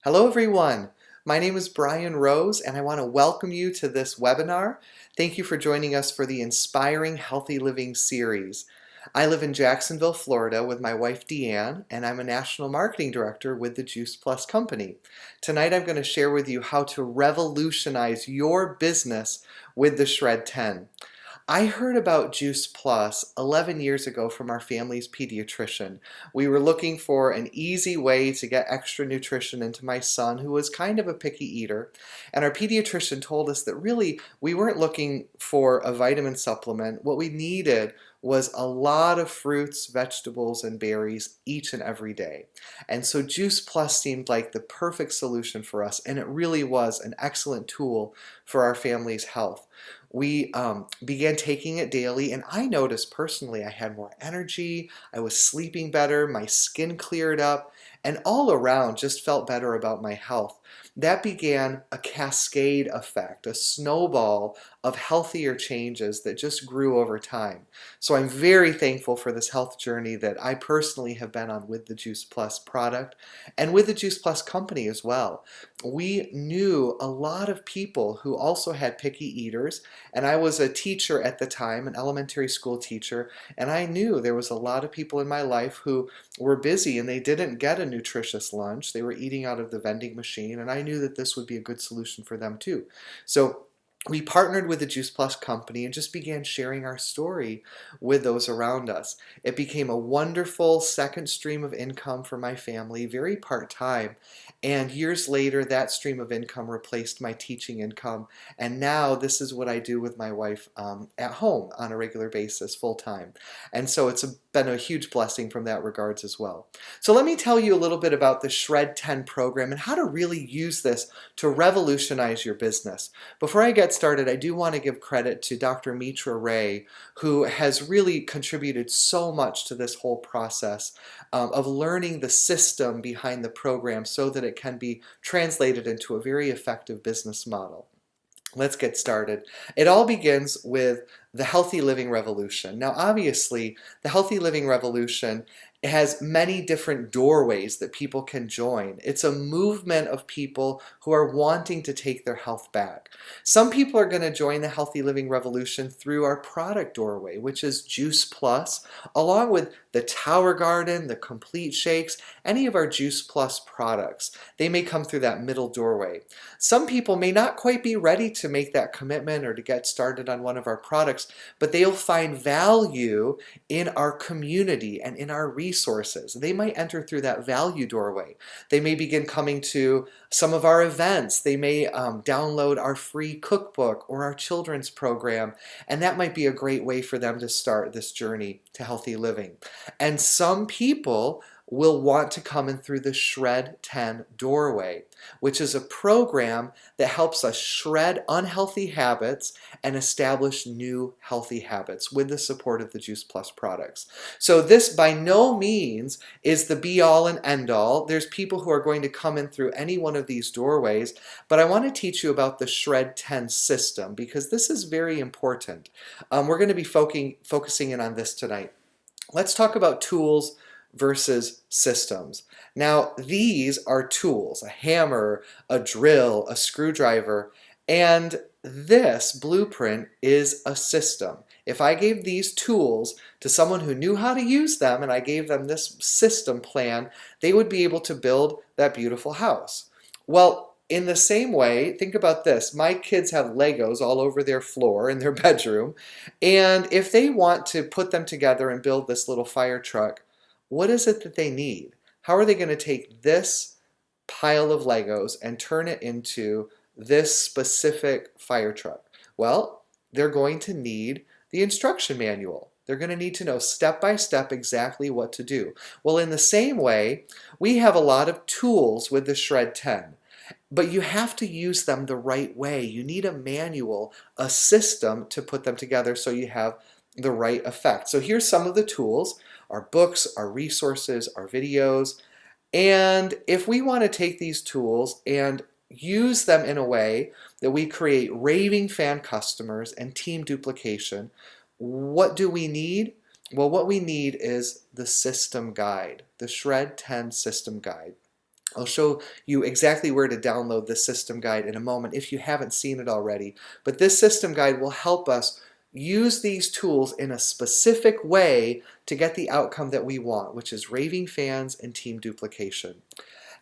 Hello everyone, my name is Brian Roes and I want to welcome you to this webinar. Thank you for joining us for the Inspiring Healthy Living series. I live in Jacksonville, Florida with my wife Deanne, and I'm a National Marketing Director with the Juice Plus Company. Tonight I'm going to share with you how to revolutionize your business with the Shred10. I heard about Juice Plus 11 years ago from our family's pediatrician. We were looking for an easy way to get extra nutrition into my son, who was kind of a picky eater. And our pediatrician told us that really we weren't looking for a vitamin supplement. What we needed was a lot of fruits, vegetables, and berries each and every day. And so Juice Plus seemed like the perfect solution for us, and it really was an excellent tool for our family's health. We began taking it daily, and I noticed personally I had more energy, I was sleeping better, my skin cleared up, and all around just felt better about my health. That began a cascade effect, a snowball of healthier changes that just grew over time. So I'm very thankful for this health journey that I personally have been on with the Juice Plus product and with the Juice Plus company as well. We knew a lot of people who also had picky eaters, and I was a teacher at the time, an elementary school teacher, and I knew there was a lot of people in my life who were busy and they didn't get a nutritious lunch. They were eating out of the vending machine, and I knew that this would be a good solution for them too. So we partnered with the Juice Plus company and just began sharing our story with those around us. It became a wonderful second stream of income for my family, very part-time. And years later, that stream of income replaced my teaching income. And now this is what I do with my wife at home on a regular basis, full-time. And so it's been a huge blessing from that regards as well. So let me tell you a little bit about the Shred10 program and how to really use this to revolutionize your business. Before I get started, I do want to give credit to Dr. Mitra Ray, who has really contributed so much to this whole process of learning the system behind the program so that it can be translated into a very effective business model. Let's get started. It all begins with the Healthy Living Revolution. Now, obviously, the Healthy Living Revolution has many different doorways that people can join. It's a movement of people who are wanting to take their health back. Some people are going to join the Healthy Living Revolution through our product doorway, which is Juice Plus, along with the Tower Garden, the Complete Shakes, any of our Juice Plus products. They may come through that middle doorway. Some people may not quite be ready to make that commitment or to get started on one of our products, but they'll find value in our community and in our resources. They might enter through that value doorway. They may begin coming to some of our events. They may download our free cookbook or our children's program, and that might be a great way for them to start this journey to healthy living. And some people will want to come in through the Shred10 doorway, which is a program that helps us shred unhealthy habits and establish new healthy habits with the support of the Juice Plus products. So this by no means is the be-all and end-all. There's people who are going to come in through any one of these doorways, but I want to teach you about the Shred10 system because this is very important. We're going to be focusing in on this tonight. Let's talk about tools versus systems. Now, these are tools, a hammer, a drill, a screwdriver, and this blueprint is a system. If I gave these tools to someone who knew how to use them and I gave them this system plan, they would be able to build that beautiful house. Well, in the same way, think about this. My kids have Legos all over their floor in their bedroom, and if they want to put them together and build this little fire truck, what is it that they need? How are they going to take this pile of Legos and turn it into this specific fire truck? Well, they're going to need the instruction manual. They're going to need to know step by step exactly what to do. Well, in the same way, we have a lot of tools with the Shred10, but you have to use them the right way. You need a manual, a system to put them together so you have the right effect. So here's some of the tools, our books, our resources, our videos. And if we want to take these tools and use them in a way that we create raving fan customers and team duplication, what do we need? Well, what we need is the system guide, the Shred10 system guide. I'll show you exactly where to download this system guide in a moment if you haven't seen it already. But this system guide will help us use these tools in a specific way to get the outcome that we want, which is raving fans and team duplication.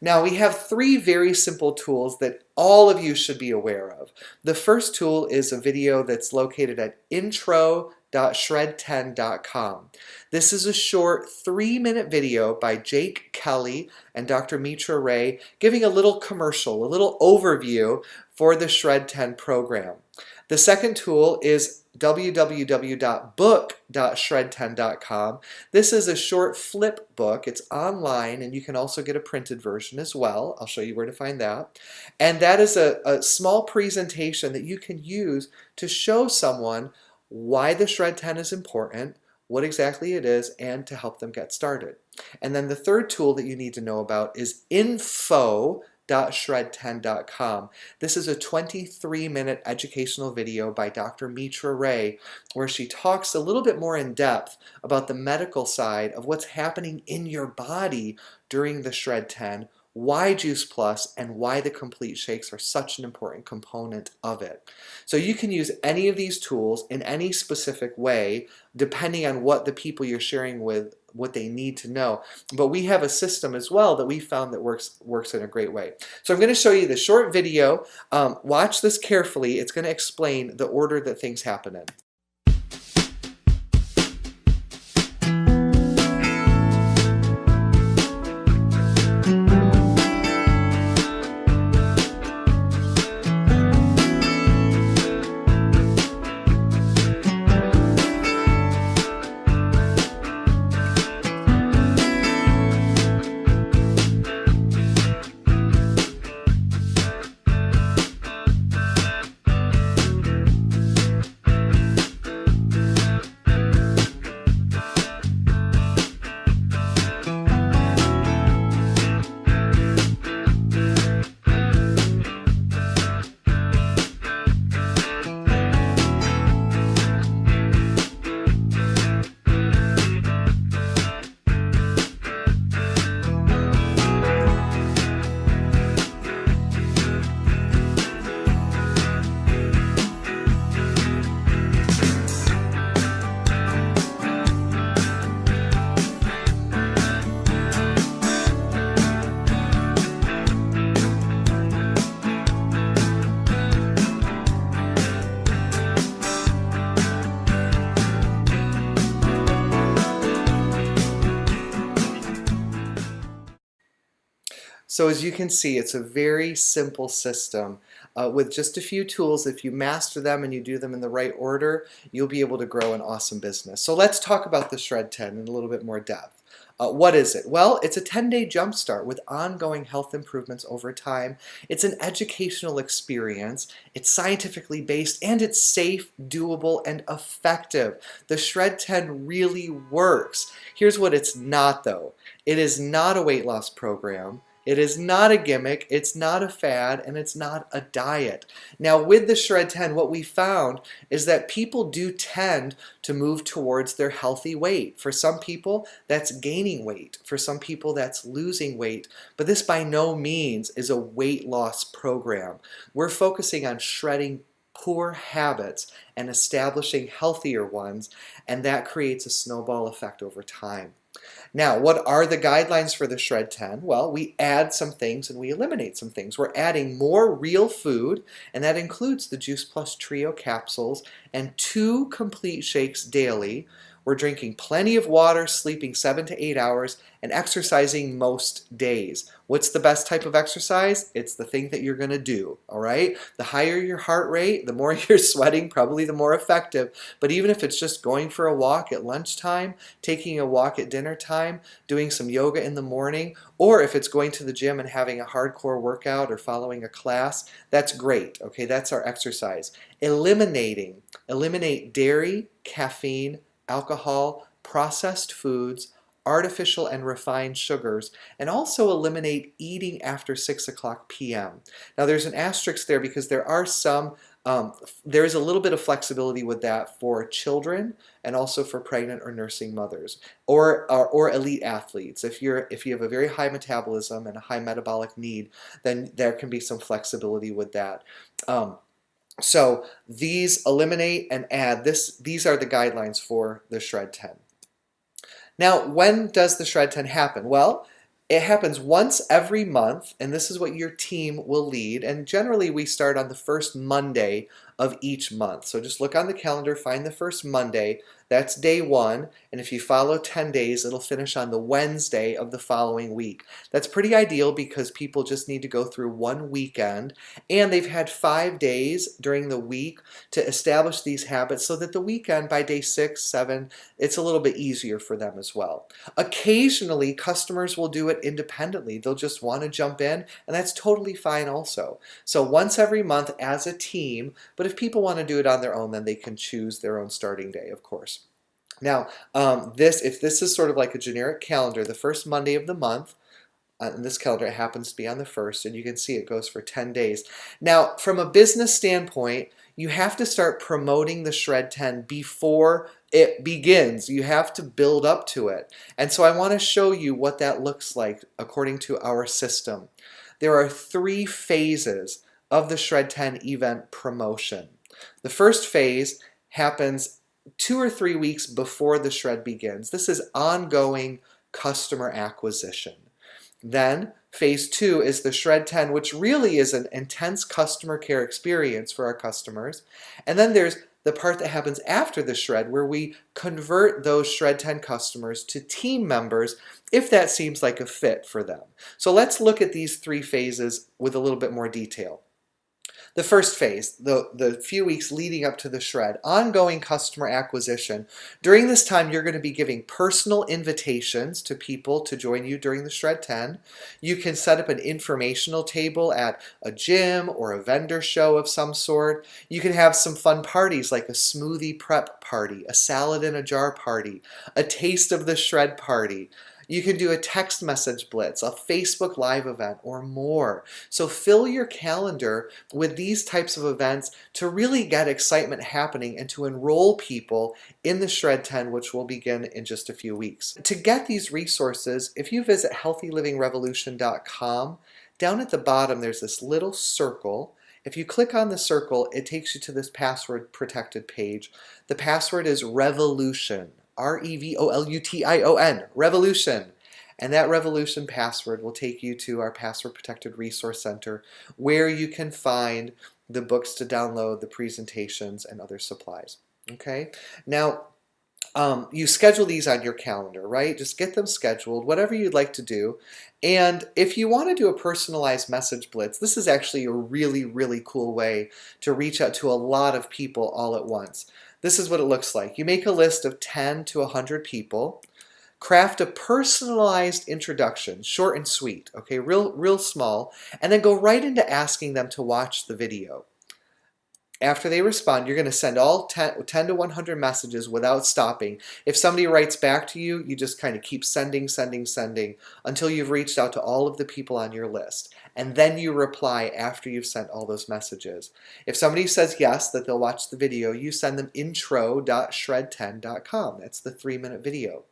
Now we have three very simple tools that all of you should be aware of. The first tool is a video that's located at intro.shred10.com. This is a short 3-minute video by Jake Kelly and Dr. Mitra Ray giving a little commercial, a little overview for the Shred10 program. The second tool is www.book.shred10.com. This is a short flip book. It's online and you can also get a printed version as well. I'll show you where to find that. And that is a small presentation that you can use to show someone why the Shred10 is important, what exactly it is, and to help them get started. And then the third tool that you need to know about is info.shred10.com. This is a 23-minute educational video by Dr. Mitra Ray where she talks a little bit more in depth about the medical side of what's happening in your body during the Shred10, why Juice Plus, and why the complete shakes are such an important component of it. So you can use any of these tools in any specific way depending on what the people you're sharing with, what they need to know. But we have a system as well that we found that works in a great way. So I'm going to show you the short video. Watch this carefully. It's going to explain the order that things happen in. So as you can see, it's a very simple system with just a few tools. If you master them and you do them in the right order, you'll be able to grow an awesome business. So let's talk about the Shred10 in a little bit more depth. What is it? Well, it's a 10-day jumpstart with ongoing health improvements over time. It's an educational experience. It's scientifically based and it's safe, doable, and effective. The Shred10 really works. Here's what it's not though. It is not a weight loss program. It is not a gimmick, it's not a fad, and it's not a diet. Now with the Shred10, what we found is that people do tend to move towards their healthy weight. For some people, that's gaining weight. For some people, that's losing weight. But this by no means is a weight loss program. We're focusing on shredding poor habits and establishing healthier ones, and that creates a snowball effect over time. Now, what are the guidelines for the Shred10? Well, we add some things and we eliminate some things. We're adding more real food, and that includes the Juice Plus Trio capsules and 2 complete shakes daily. We're drinking plenty of water, sleeping 7 to 8 hours, and exercising most days. What's the best type of exercise? It's the thing that you're going to do, all right? The higher your heart rate, the more you're sweating, probably the more effective. But even if it's just going for a walk at lunchtime, taking a walk at dinner time, doing some yoga in the morning, or if it's going to the gym and having a hardcore workout or following a class, that's great, okay? That's our exercise. Eliminate dairy, caffeine, alcohol, processed foods, artificial and refined sugars, and also eliminate eating after 6 o'clock p.m. Now there's an asterisk there because there are some There's a little bit of flexibility with that for children and also for pregnant or nursing mothers or elite athletes. If you have a very high metabolism and a high metabolic need, then there can be some flexibility with that. So these eliminate and add this. These are the guidelines for the Shred10. Now, when does the Shred10 happen? Well, it happens once every month, and this is what your team will lead. And generally, we start on the first Monday of each month. So just look on the calendar, find the first Monday. That's day 1. And if you follow 10 days, it'll finish on the Wednesday of the following week. That's pretty ideal because people just need to go through one weekend, and they've had 5 days during the week to establish these habits so that the weekend, by day 6, 7, it's a little bit easier for them as well. Occasionally, customers will do it independently. They'll just want to jump in, and that's totally fine also. So once every month as a team, but if people want to do it on their own, then they can choose their own starting day, of course. Now, if this is sort of like a generic calendar, the first Monday of the month, in this calendar, it happens to be on the 1st, and you can see it goes for 10 days. Now, from a business standpoint, you have to start promoting the Shred10 before it begins. You have to build up to it. And so I want to show you what that looks like according to our system. There are 3 phases of the Shred10 event promotion. The first phase happens 2 or 3 weeks before the shred begins. This is ongoing customer acquisition. Then phase 2 is the Shred10, which really is an intense customer care experience for our customers. And then there's the part that happens after the shred, where we convert those Shred10 customers to team members if that seems like a fit for them. So let's look at these 3 phases with a little bit more detail. The first phase, the few weeks leading up to the shred, ongoing customer acquisition. During this time, you're going to be giving personal invitations to people to join you during the Shred10. You can set up an informational table at a gym or a vendor show of some sort. You can have some fun parties like a smoothie prep party, a salad in a jar party, a taste of the shred party. You can do a text message blitz, a Facebook Live event, or more. So fill your calendar with these types of events to really get excitement happening and to enroll people in the Shred10, which will begin in just a few weeks. To get these resources, if you visit healthylivingrevolution.com, down at the bottom there's this little circle. If you click on the circle, it takes you to this password protected page. The password is REVOLUTION. REVOLUTION, Revolution. And that Revolution password will take you to our password protected resource center, where you can find the books to download, the presentations, and other supplies. Okay? Now, you schedule these on your calendar, right? Just get them scheduled, whatever you'd like to do. And if you want to do a personalized message blitz, this is actually a really, really cool way to reach out to a lot of people all at once. This is what it looks like. You make a list of 10 to 100 people, craft a personalized introduction, short and sweet, okay, real small, and then go right into asking them to watch the video. After they respond, you're going to send all 10 to 100 messages without stopping. If somebody writes back to you, you just kind of keep sending until you've reached out to all of the people on your list. And then you reply after you've sent all those messages. If somebody says yes, that they'll watch the video, you send them intro.shred10.com. That's the 3-minute video.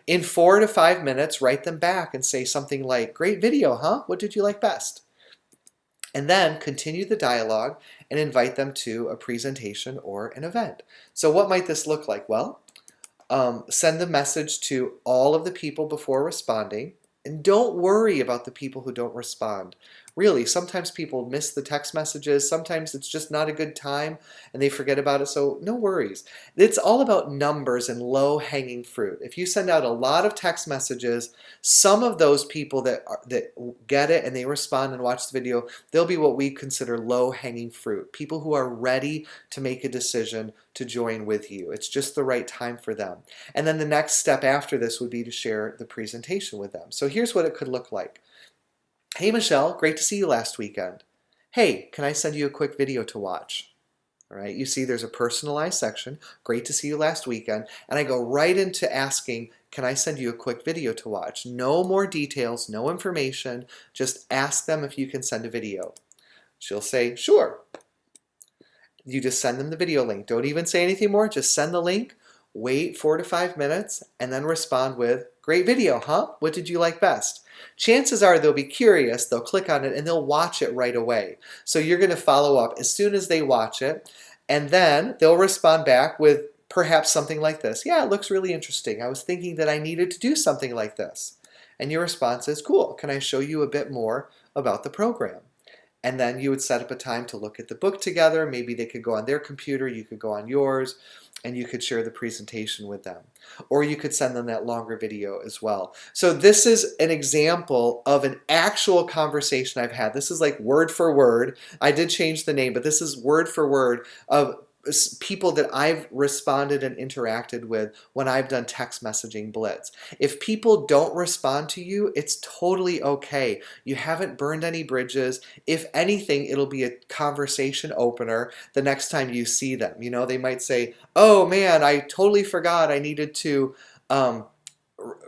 In 4 to 5 minutes, write them back and say something like, "Great video, huh? What did you like best?" And then continue the dialogue and invite them to a presentation or an event. So what might this look like? Well, send the message to all of the people before responding, and don't worry about the people who don't respond. Really, sometimes people miss the text messages, sometimes it's just not a good time and they forget about it, so no worries. It's all about numbers and low-hanging fruit. If you send out a lot of text messages, some of those people that get it and they respond and watch the video, they'll be what we consider low-hanging fruit, people who are ready to make a decision to join with you. It's just the right time for them. And then the next step after this would be to share the presentation with them. So here's what it could look like. "Hey Michelle, great to see you last weekend. Hey, can I send you a quick video to watch?" All right, you see there's a personalized section, "Great to see you last weekend," and I go right into asking, "Can I send you a quick video to watch?" No more details, no information, just ask them if you can send a video. She'll say, "Sure." You just send them the video link. Don't even say anything more. Just send the link, wait 4 to 5 minutes, and then respond with, "Great video, huh? What did you like best?" Chances are they'll be curious, they'll click on it, and they'll watch it right away. So you're going to follow up as soon as they watch it, and then they'll respond back with perhaps something like this. "Yeah, it looks really interesting. I was thinking that I needed to do something like this." And your response is, "Cool, can I show you a bit more about the program?" And then you would set up a time to look at the book together. Maybe they could go on their computer, you could go on yours, and you could share the presentation with them. Or you could send them that longer video as well. So this is an example of an actual conversation I've had. This is like word for word. I did change the name, but this is word for word of people that I've responded and interacted with when I've done text messaging blitz. If people don't respond to you, it's totally okay. You haven't burned any bridges. If anything, it'll be a conversation opener the next time you see them. You know, they might say, "Oh man, I totally forgot I needed to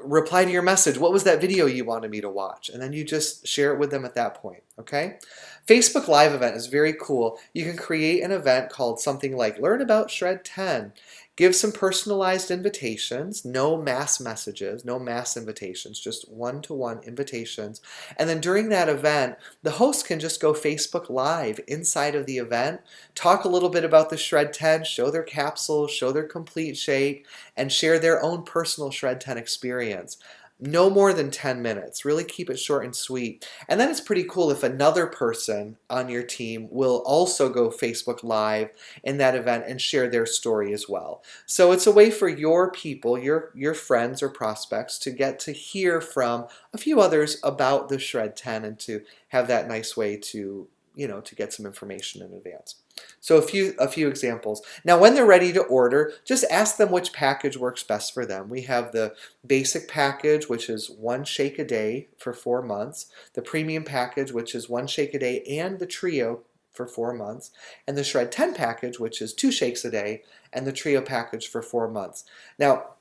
reply to your message. What was that video you wanted me to watch?" And then you just share it with them at that point, okay? Facebook Live event is very cool. You can create an event called something like Learn About Shred10. Give some personalized invitations, no mass messages, no mass invitations, just one-to-one invitations. And then during that event, the host can just go Facebook Live inside of the event, talk a little bit about the Shred10, show their capsules, show their complete shake, and share their own personal Shred10 experience. No more than 10 minutes. Really keep it short and sweet. And then it's pretty cool if another person on your team will also go Facebook Live in that event and share their story as well. So it's a way for your people, your friends or prospects, to get to hear from a few others about the Shred10 and to have that nice way to, you know, to get some information in advance. So a few examples. Now when they're ready to order, just ask them which package works best for them. We have the basic package, which is 1 shake a day for 4 months, the premium package, which is 1 shake a day, and the trio for 4 months, and the Shred10 package, which is 2 shakes a day, and the trio package for 4 months. Now,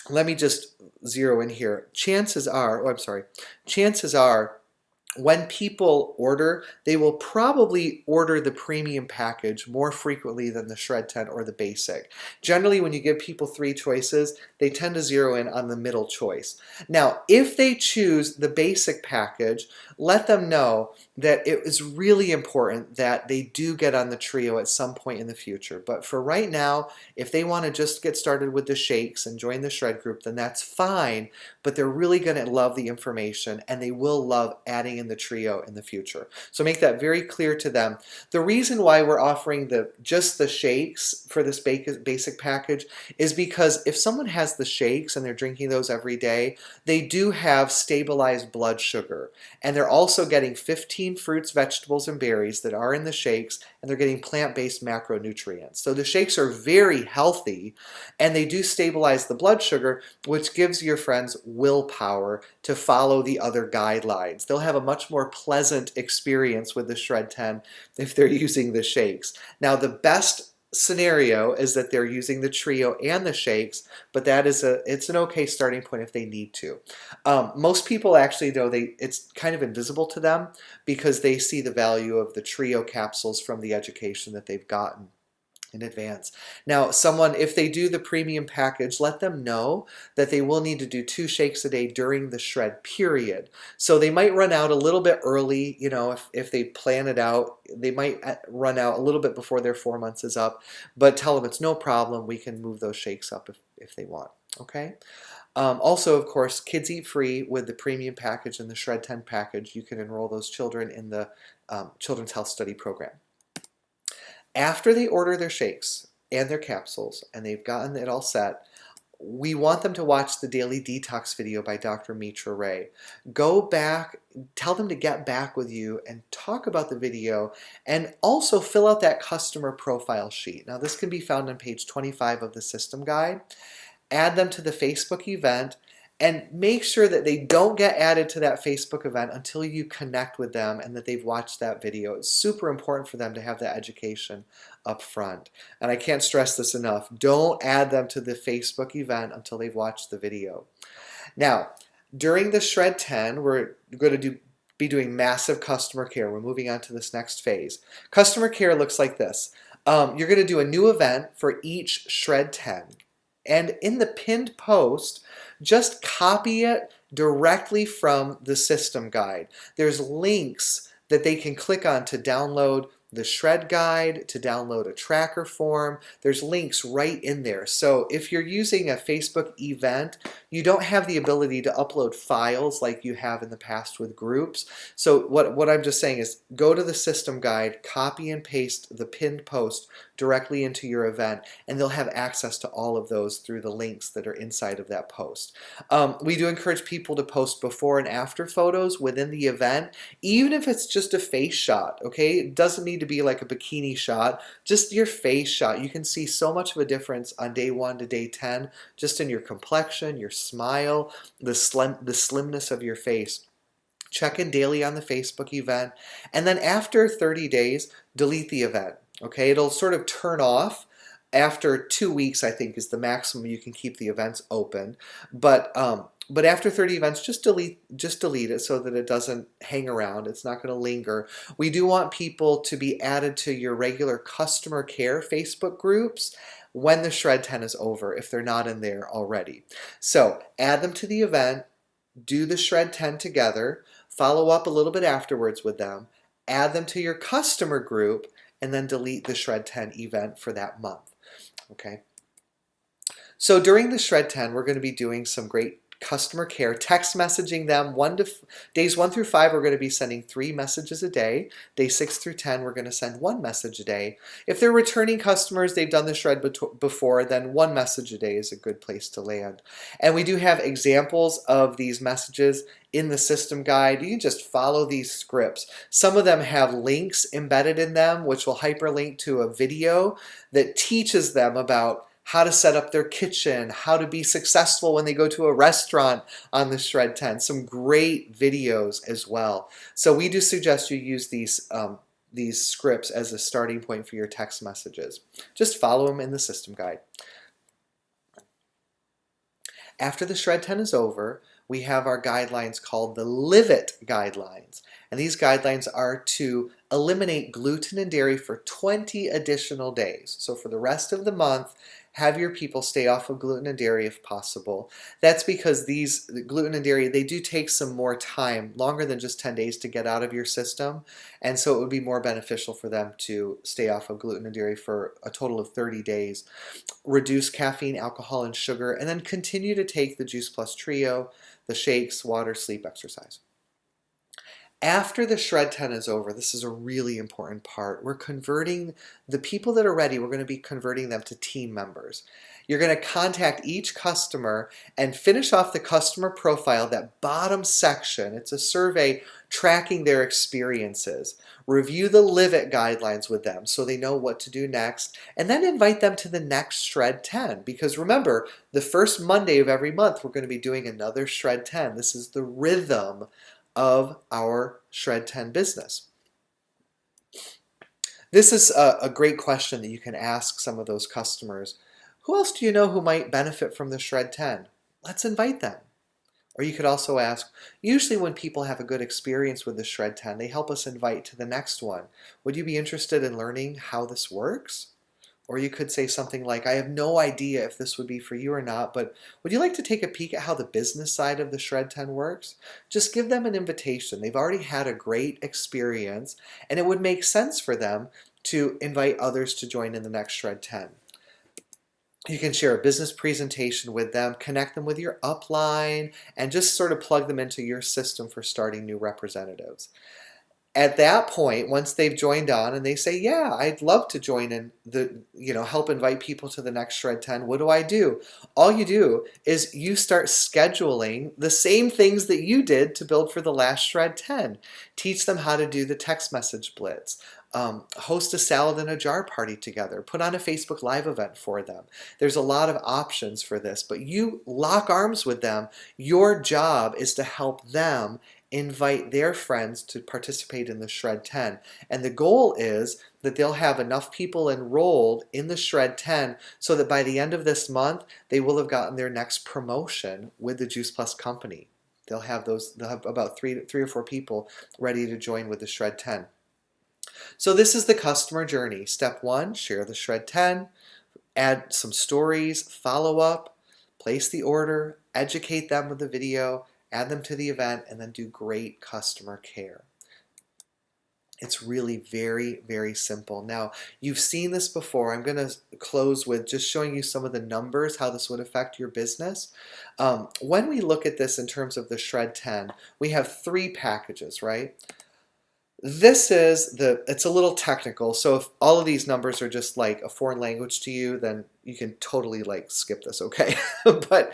let me just zero in here. Chances are when people order, they will probably order the premium package more frequently than the Shred10 or the basic. Generally, when you give people 3 choices, they tend to zero in on the middle choice. Now, if they choose the basic package, let them know that it is really important that they do get on the trio at some point in the future. But for right now, if they want to just get started with the shakes and join the Shred group, then that's fine, but they're really going to love the information and they will love adding in the trio in the future. So make that very clear to them. The reason why we're offering just the shakes for this basic package is because if someone has the shakes and they're drinking those every day, they do have stabilized blood sugar, and they're also getting 15 fruits, vegetables, and berries that are in the shakes, and they're getting plant-based macronutrients. So the shakes are very healthy, and they do stabilize the blood sugar, which gives your friends willpower to follow the other guidelines. They'll have a much more pleasant experience with the Shred10 if they're using the shakes. Now, the best scenario is that they're using the trio and the shakes, but it's an okay starting point if they need to. Most people actually, though, it's kind of invisible to them because they see the value of the trio capsules from the education that they've gotten in advance. Now, if they do the premium package, let them know that they will need to do 2 shakes a day during the Shred period. So they might run out a little bit early, you know, if they plan it out, they might run out a little bit before their 4 months is up, but tell them it's no problem, we can move those shakes up if they want, okay? Also, of course, kids eat free with the premium package and the Shred10 package. You can enroll those children in the Children's Health Study Program. After they order their shakes and their capsules and they've gotten it all set, we want them to watch the Daily Detox video by Dr. Mitra Ray. Go back, tell them to get back with you and talk about the video, and also fill out that customer profile sheet. Now, this can be found on page 25 of the system guide. Add them to the Facebook event, and make sure that they don't get added to that Facebook event until you connect with them and that they've watched that video. It's super important for them to have that education up front. And I can't stress this enough. Don't add them to the Facebook event until they've watched the video. Now, during the Shred10, we're going to be doing massive customer care. We're moving on to this next phase. Customer care looks like this. You're going to do a new event for each Shred 10. And in the pinned post, just copy it directly from the system guide. There's links that they can click on to download the shred guide, to download a tracker form. There's links right in there. So if you're using a Facebook event, you don't have the ability to upload files like you have in the past with groups. So what I'm just saying is go to the system guide, copy and paste the pinned post directly into your event, and they'll have access to all of those through the links that are inside of that post. We do encourage people to post before and after photos within the event, even if it's just a face shot, okay? It doesn't need to be like a bikini shot, just your face shot. You can see so much of a difference on day 1 to day 10, just in your complexion, your smile, the slimness of your face. Check in daily on the Facebook event, and then after 30 days, delete the event. Okay, it'll sort of turn off after 2 weeks, I think, is the maximum you can keep the events open. But after 30 events, just delete it so that it doesn't hang around. It's not going to linger. We do want people to be added to your regular customer care Facebook groups when the Shred 10 is over, if they're not in there already. So add them to the event, do the Shred 10 together, follow up a little bit afterwards with them, add them to your customer group, and then delete the Shred 10 event for that month. Okay. So during the Shred 10, we're going to be doing some great customer care, text messaging them. Days 1 through 5, we're going to be sending 3 messages a day. Day 6 through 10, we're going to send 1 message a day. If they're returning customers, they've done the Shred before, then 1 message a day is a good place to land. And we do have examples of these messages in the system guide. You can just follow these scripts. Some of them have links embedded in them, which will hyperlink to a video that teaches them about how to set up their kitchen, how to be successful when they go to a restaurant on the Shred 10. Some great videos as well. So we do suggest you use these scripts as a starting point for your text messages. Just follow them in the system guide. After the Shred 10 is over, we have our guidelines called the Live It guidelines. And these guidelines are to eliminate gluten and dairy for 20 additional days. So for the rest of the month, have your people stay off of gluten and dairy if possible. That's because these gluten and dairy, they do take some more time, longer than just 10 days to get out of your system. And so it would be more beneficial for them to stay off of gluten and dairy for a total of 30 days. Reduce caffeine, alcohol, and sugar, and then continue to take the Juice Plus Trio, the shakes, water, sleep, exercise. After the Shred 10 is over, this is a really important part. We're converting the people that are ready, we're going to be converting them to team members. You're going to contact each customer and finish off the customer profile, that bottom section. It's a survey tracking their experiences. Review the Live It guidelines with them so they know what to do next, and then invite them to the next Shred 10. Because remember, the first Monday of every month, we're going to be doing another Shred 10. This is the rhythm of our Shred 10 business. This is a great question that you can ask some of those customers. Who else do you know who might benefit from the Shred 10? Let's invite them. Or you could also ask, usually when people have a good experience with the Shred 10, they help us invite to the next one. Would you be interested in learning how this works? Or you could say something like, I have no idea if this would be for you or not, but would you like to take a peek at how the business side of the Shred 10 works? Just give them an invitation. They've already had a great experience, and it would make sense for them to invite others to join in the next Shred 10. You can share a business presentation with them, connect them with your upline, and just sort of plug them into your system for starting new representatives. At that point, once they've joined on and they say, yeah, I'd love to join in help invite people to the next Shred 10, what do I do? All you do is you start scheduling the same things that you did to build for the last Shred 10. Teach them how to do the text message blitz. Host a salad in a jar party together. Put on a Facebook Live event for them. There's a lot of options for this, but you lock arms with them. Your job is to help them invite their friends to participate in the Shred 10. And the goal is that they'll have enough people enrolled in the Shred 10 so that by the end of this month, they will have gotten their next promotion with the Juice Plus company. They'll have about three or four people ready to join with the Shred 10. So this is the customer journey. Step 1, share the Shred 10, add some stories, follow up, place the order, educate them with the video, add them to the event, and then do great customer care. It's really very, very simple. Now, you've seen this before. I'm going to close with just showing you some of the numbers, how this would affect your business. When we look at this in terms of the Shred 10, we have 3 packages, right? This is it's a little technical, so if all of these numbers are just like a foreign language to you, then you can totally like skip this, okay? But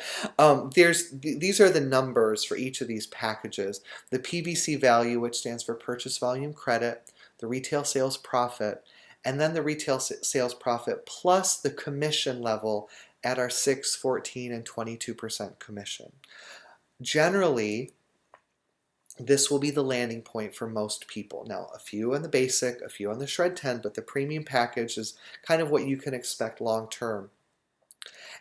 these are the numbers for each of these packages. The PVC value, which stands for purchase volume credit, the retail sales profit, and then the retail sales profit plus the commission level at our 6, 14, and 22% commission. Generally, this will be the landing point for most people. Now, a few on the basic, a few on the Shred 10, but the premium package is kind of what you can expect long term.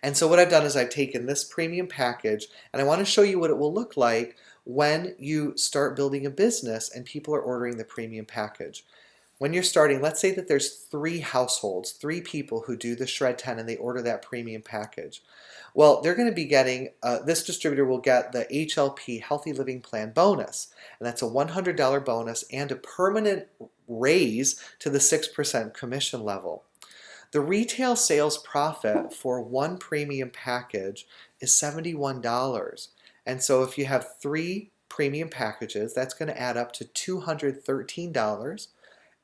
And so what I've done is I've taken this premium package and I want to show you what it will look like when you start building a business and people are ordering the premium package. When you're starting, let's say that there's 3 households, 3 people who do the Shred 10 and they order that premium package. Well, they're going to be getting, this distributor will get the HLP Healthy Living Plan bonus, and that's a $100 bonus and a permanent raise to the 6% commission level. The retail sales profit for one premium package is $71. And so if you have 3 premium packages, that's going to add up to $213.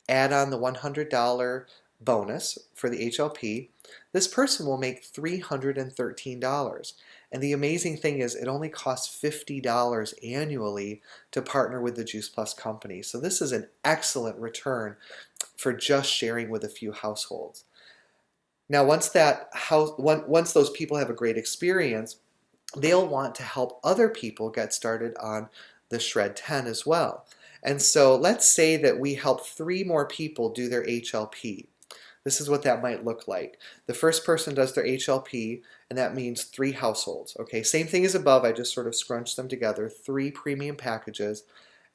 Add on the $100 bonus for the HLP, this person will make $313. And the amazing thing is it only costs $50 annually to partner with the Juice Plus company. So this is an excellent return for just sharing with a few households. Now once those people have a great experience, they'll want to help other people get started on the Shred 10 as well. And so let's say that we help 3 more people do their HLP. This is what that might look like. The first person does their HLP, and that means 3 households. Okay, same thing as above, I just sort of scrunched them together, 3 premium packages,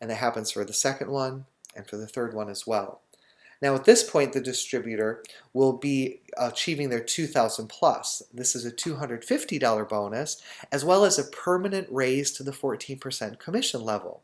and that happens for the second one and for the third one as well. Now at this point, the distributor will be achieving their 2,000 plus. This is a $250 bonus, as well as a permanent raise to the 14% commission level.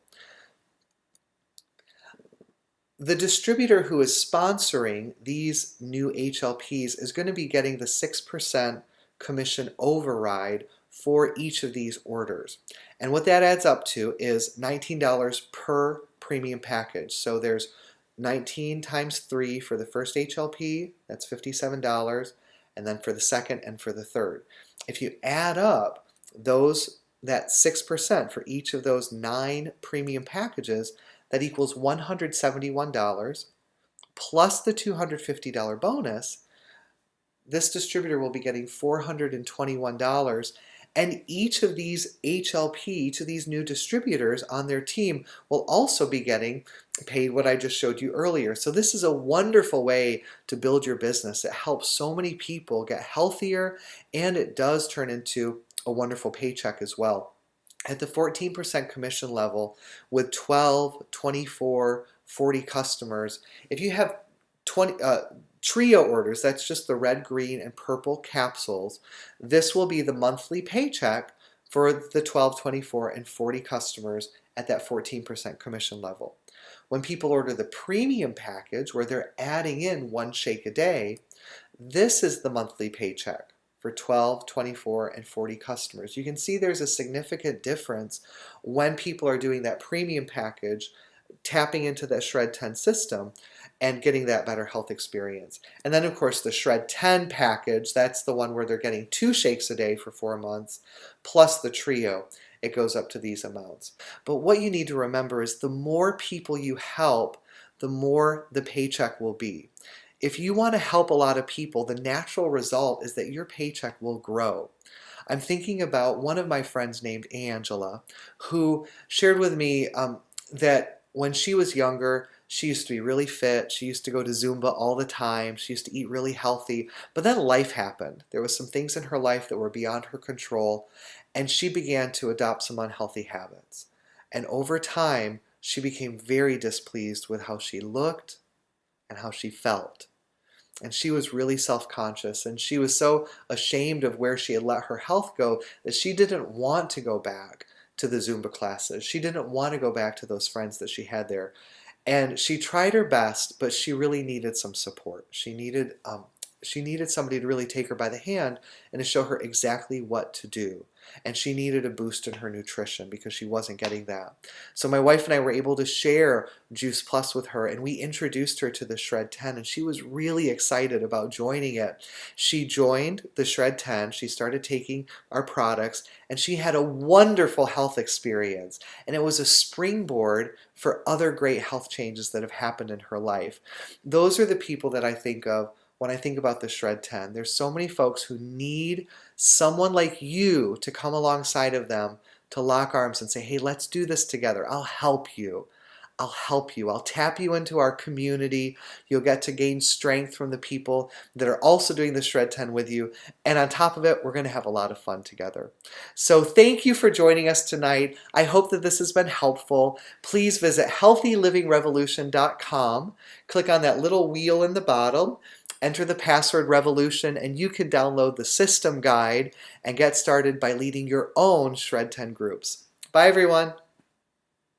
The distributor who is sponsoring these new HLPs is going to be getting the 6% commission override for each of these orders. And what that adds up to is $19 per premium package. So there's 19 times 3 for the first HLP, that's $57, and then for the second and for the third. If you add up that 6% for each of those 9 premium packages, that equals $171 plus the $250 bonus. This distributor will be getting $421, and each of these HLP, each of these new distributors on their team will also be getting paid what I just showed you earlier. So this is a wonderful way to build your business. It helps so many people get healthier, and it does turn into a wonderful paycheck as well. At the 14% commission level with 12, 24, 40 customers, if you have 20 trio orders, that's just the red, green, and purple capsules, this will be the monthly paycheck for the 12, 24, and 40 customers at that 14% commission level. When people order the premium package, where they're adding in 1 shake a day, this is the monthly paycheck for 12, 24, and 40 customers. You can see there's a significant difference when people are doing that premium package, tapping into the Shred 10 system, and getting that better health experience. And then of course the Shred 10 package, that's the one where they're getting 2 shakes a day for 4 months, plus the trio. It goes up to these amounts. But what you need to remember is the more people you help, the more the paycheck will be. If you want to help a lot of people, the natural result is that your paycheck will grow. I'm thinking about one of my friends named Angela, who shared with me that when she was younger, she used to be really fit. She used to go to Zumba all the time. She used to eat really healthy. But then life happened. There was some things in her life that were beyond her control, and she began to adopt some unhealthy habits. And over time, she became very displeased with how she looked, and how she felt. And she was really self-conscious, and she was so ashamed of where she had let her health go that she didn't want to go back to the Zumba classes. She didn't want to go back to those friends that she had there. And she tried her best, but she really needed some support. She needed somebody to really take her by the hand and to show her exactly what to do. And she needed a boost in her nutrition because she wasn't getting that. So my wife and I were able to share Juice Plus with her, and we introduced her to the Shred10, and she was really excited about joining it. She joined the Shred10, she started taking our products, and she had a wonderful health experience. And it was a springboard for other great health changes that have happened in her life. Those are the people that I think of when I think about the Shred10. There's so many folks who need someone like you to come alongside of them to lock arms and say, hey, let's do this together. I'll help you. I'll help you. I'll tap you into our community. You'll get to gain strength from the people that are also doing the Shred10 with you. And on top of it, we're going to have a lot of fun together. So thank you for joining us tonight. I hope that this has been helpful. Please visit healthylivingrevolution.com. Click on that little wheel in the bottom. Enter the password Revolution, and you can download the system guide and get started by leading your own Shred10 groups. Bye, everyone.